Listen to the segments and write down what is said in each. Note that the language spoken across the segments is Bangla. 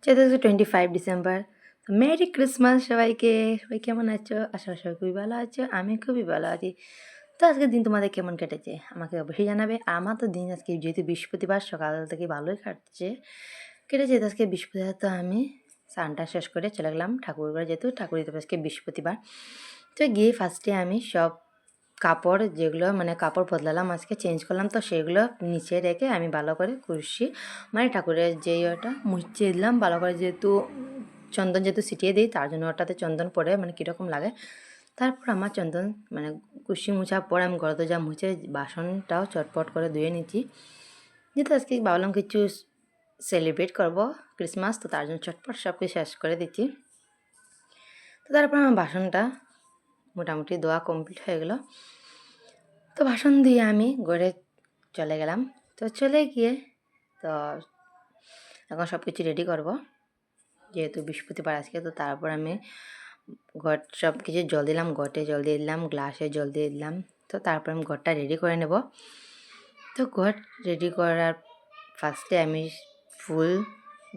যেহেতু 25 ডিসেম্বর, মেরি ক্রিসমাস সবাইকে। সবাই কেমন আছো? আশা করি সবাই খুবই ভালো আছো। আমি খুবই ভালো আছি। তো আজকের দিন তোমাদের কেমন কেটেছে আমাকে অবশ্যই জানাবে। আমার তো দিন আজকে যেহেতু বৃহস্পতিবার সকাল থেকে ভালোই কেটেছে। তো আজকে বৃহস্পতিবার তো আমি স্নানটা শেষ করে চলে গেলাম ঠাকুরঘর, যেহেতু ঠাকুর দিতে আজকে বৃহস্পতিবার। তো গিয়ে ফার্স্টে আমি সব কাপড় যেগুলো কাপড় বদলালাম, আজকে চেঞ্জ করলাম, তো সেগুলো নিচে রেখে আমি ভালো করে কুর্সি ঠাকুরের যে ওটা মুছিয়ে দিলাম ভালো করে, যেহেতু চন্দন যেহেতু ছিটিয়ে দিই তার জন্য ওটাতে চন্দন পড়ে কীরকম লাগে। তারপর আমার চন্দন কুর্সি মুছার পর আমি ঘর যা মুছে বাসনটাও চটপট করে ধুয়ে নিচ্ছি, যেহেতু আজকে ভাবলাম কিছু সেলিব্রেট করব ক্রিসমাস, তো তার জন্য চটপট সব কিছু শেষ করে দিচ্ছি। তো তারপর আমার বাসনটা মোটামুটি ধোয়া কমপ্লিট হয়ে গেল। তো বাসন দিয়ে আমি ঘরে চলে গেলাম। তো চলে গিয়ে তো এখন সব কিছু রেডি করব, যেহেতু বৃহস্পতিবার আজকে। তো তারপর আমি ঘর সব কিছু জল দিলাম, ঘটে জল দিয়ে দিলাম, গ্লাসে জল দিয়ে দিলাম। তো তারপর আমি ঘরটা রেডি করে নেব। তো ঘর রেডি করার ফার্স্টে আমি ফুল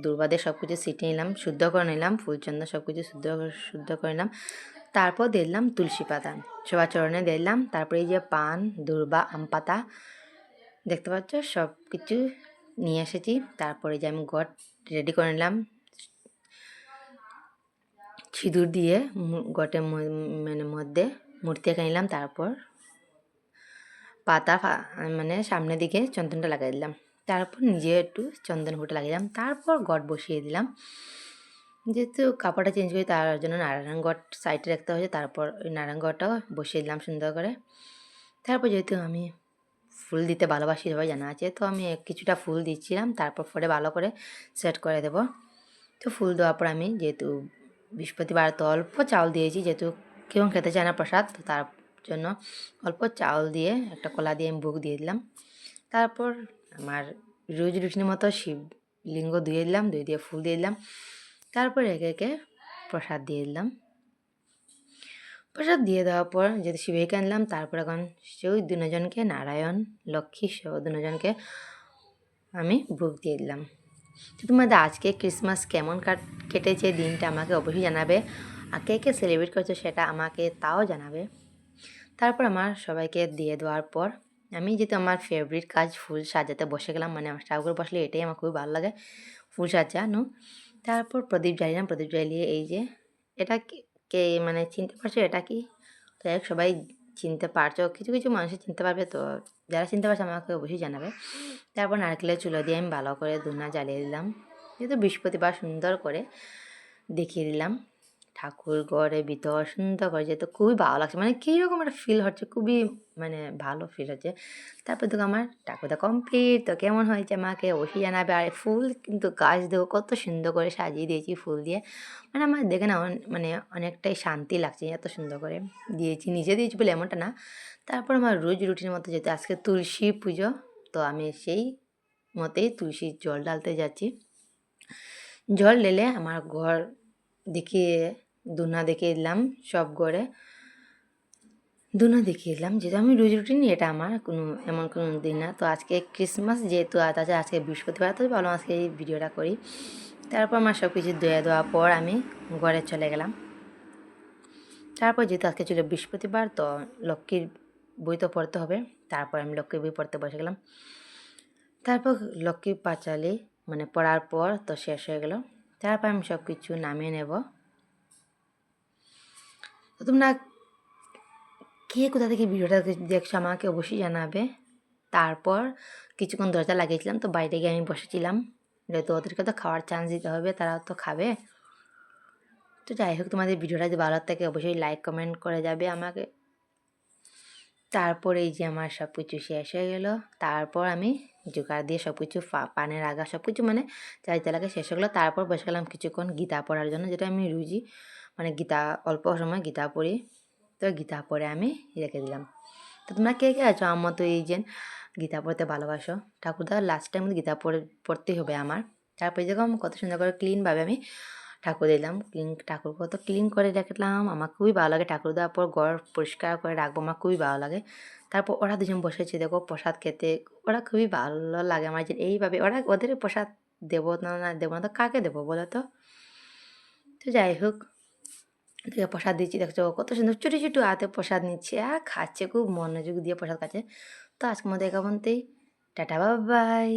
দুর্বাদে সব কিছু ছিটিয়ে নিলাম, শুদ্ধ করে নিলাম, ফুলচন্দন সব কিছু শুদ্ধ করে নিলাম। তারপর দিয়ে দিলাম তুলসী পাতা, সবার চরণে দিয়ে দিলাম। তারপরে এই যে পান, দূর্বা, আম পাতা দেখতে পাচ্ছ সব কিছু নিয়ে এসেছি। তারপরে যে আমি ঘর রেডি করে নিলাম, সিঁদুর দিয়ে ঘটের মধ্যে মূর্তি এঁকে নিলাম। তারপর পাতা সামনের দিকে চন্দনটা লাগাই দিলাম। তারপর নিজে একটু চন্দন ফুটে লাগিয়ে দিলাম। তারপর ঘট বসিয়ে দিলাম, যেহেতু কাপড়টা চেঞ্জ করি তার জন্য নারায়ণ ঘট সাইডে রাখতে হয়েছে। তারপর ওই নারায়ণ ঘটটাও বসিয়ে দিলাম সুন্দর করে। তারপর যেহেতু আমি ফুল দিতে ভালোবাসি সবাই জানা আছে, তো আমি কিছুটা ফুল দিচ্ছিলাম। তারপর পরে ভালো করে সেট করে দেব। তো ফুল দেওয়ার পর আমি যেহেতু বৃহস্পতিবার তো অল্প চাউল দিয়েছি, যেহেতু কেউ খেতে চায় না প্রসাদ, তো তার জন্য অল্প চাউল দিয়ে একটা কলা দিয়ে আমি ভোগ দিয়ে দিলাম। তারপর আমার রোজ রুটিনের মতো শিবলিঙ্গ ধুয়ে দিলাম, দিয়ে ফুল দিয়ে দিলাম। তারপর একে একে প্রসাদ দিয়ে দিলাম। প্রসাদ দিয়ে দেওয়ার পর যেহেতু শিবকে আনলাম, তারপর এখন সেই দুজনকে নারায়ণ লক্ষ্মী সহ দুজনকে আমি ভোগ দিয়ে দিলাম। তো তোমাদের আজকে ক্রিসমাস কেমন কেটেছে দিনটা আমাকে অবশ্যই জানাবে। আর কে কে সেলিব্রেট করছো সেটা আমাকে তাও জানাবে। তারপর আমার সবাইকে দিয়ে দেওয়ার পর আমি যেহেতু আমার ফেভারিট কাজ ফুল সাজাতে বসে গেলাম, আমার ঠাকুর বসলে এটাই আমার খুবই ভালো লাগে, ফুল সাজানো। তারপর প্রদীপ জ্বালিলাম, প্রদীপ জ্বালিয়ে এই যে এটা কে চিনতে পারছো এটা কি? তো সবাই চিনতে পারছো, কিছু কিছু মানুষই চিনতে পারবে, তো যারা চিনতে পারছে আমাকে অবশ্যই জানাবে। তারপর নারকেলের চুলো দিয়ে আমি ভালো করে ধুনা জ্বালিয়ে দিলাম, যেহেতু বৃহস্পতিবার সুন্দর করে দেখিয়ে দিলাম ঠাকুর ঘরে ভিতর সুন্দর করে, যেহেতু খুবই ভালো লাগছে, কীরকম একটা ফিল হচ্ছে, খুবই ভালো ফিল হচ্ছে। তারপর তো আমার ঠাকুরটা কমপ্লিট। তো কেমন হয়েছে আমাকে অবশ্যই জানাবে। আর ফুল কিন্তু গাছ দেখো কত সুন্দর করে সাজিয়ে দিয়েছি ফুল দিয়ে, আমার দেখে না অনেকটাই শান্তি লাগছে, এত সুন্দর করে দিয়েছি, নিজে দিয়েছি বলে এমনটা না। তারপর আমার রোজ রুটিনের মতো যেহেতু আজকে তুলসী পুজো, তো আমি সেই মতেই তুলসীর জল ঢালতে যাচ্ছি। জল ঢেলে আমার ঘর দেখিয়ে ধুনা দেখিয়ে দিলাম, সব ঘরে ধুনা দেখিয়ে দিলাম, যেহেতু আমি রোজ রুটিন এটা আমার এমন কোনো দিন না। তো আজকে ক্রিসমাস যেহেতু আছে, আজকে বৃহস্পতিবার, তো ভালো আজকে এই ভিডিওটা করি। তারপর আমার সব কিছু ধুয়ে দেওয়ার পর আমি ঘরে চলে গেলাম। তারপর যেহেতু আজকে ছিল বৃহস্পতিবার, তো লক্ষ্মীর বই তো পড়তে হবে। তারপর আমি লক্ষ্মীর বই পড়তে বসে গেলাম। তারপর লক্ষ্মী পাঁচালি পড়ার পর তো শেষ হয়ে গেল। তারপর আমি সব কিছু নামিয়ে নেব। তো তোমরা কে কোথা থেকে ভিডিওটা দেখছো আমাকে অবশ্যই জানাবে। তারপর কিছুক্ষণ দরজা লাগিয়েছিলাম, তো বাইরে গিয়ে আমি বসেছিলাম, যেহেতু ওদেরকে তো খাওয়ার চান্স দিতে হবে, তারা তো খাবে। তো যাই হোক, তোমাদের ভিডিওটা যদি ভালো থাকে অবশ্যই লাইক কমেন্ট করে যাবে আমাকে। তারপর এই যে আমার সব কিছু শেষ হয়ে গেল। তারপর আমি জোগাড় দিয়ে সব কিছু পানের আগা সব কিছু চাইতে লাগে শেষ হয়ে গেলো। তারপর বসে গেলাম কিছুক্ষণ গীতা পড়ার জন্য, যেটা আমি রুজি গীতা অল্প সময় গীতা পড়ি, তো গীতা পড়ে আমি রেখে দিলাম। তো তোমরা কে কে আছো আমার মতো এই যে গীতা পড়তে ভালোবাসো? ঠাকুরদা লাস্ট টাইম গীতা পড়তেই হবে আমার। তারপরে যেরকম কত সুন্দর করে ক্লিনভাবে আমি ঠাকুর দিলাম, ঠাকুর কত ক্লিন করে রাখলাম, আমার খুবই ভালো লাগে। ঠাকুর দেওয়ার পর ঘর পরিষ্কার করে রাখবো, আমার খুবই ভালো লাগে। তারপর ওরা দুজন বসেছে দেখো প্রসাদ খেতে, ওরা খুবই ভালো লাগে আমার যে এইভাবে ওদের প্রসাদ দেবো না দেবো না তো কাকে দেবো বলো তো? তো যাই হোক, ওদেরকে প্রসাদ দিচ্ছি, দেখছো কত সুন্দর ছোটো ছোটো হাতে প্রসাদ নিচ্ছে আর খাচ্ছে, খুব মনোযোগ দিয়ে প্রসাদ খাচ্ছে। তো আজকের মতো একা পর্যন্তই, টাটা বাই বাই।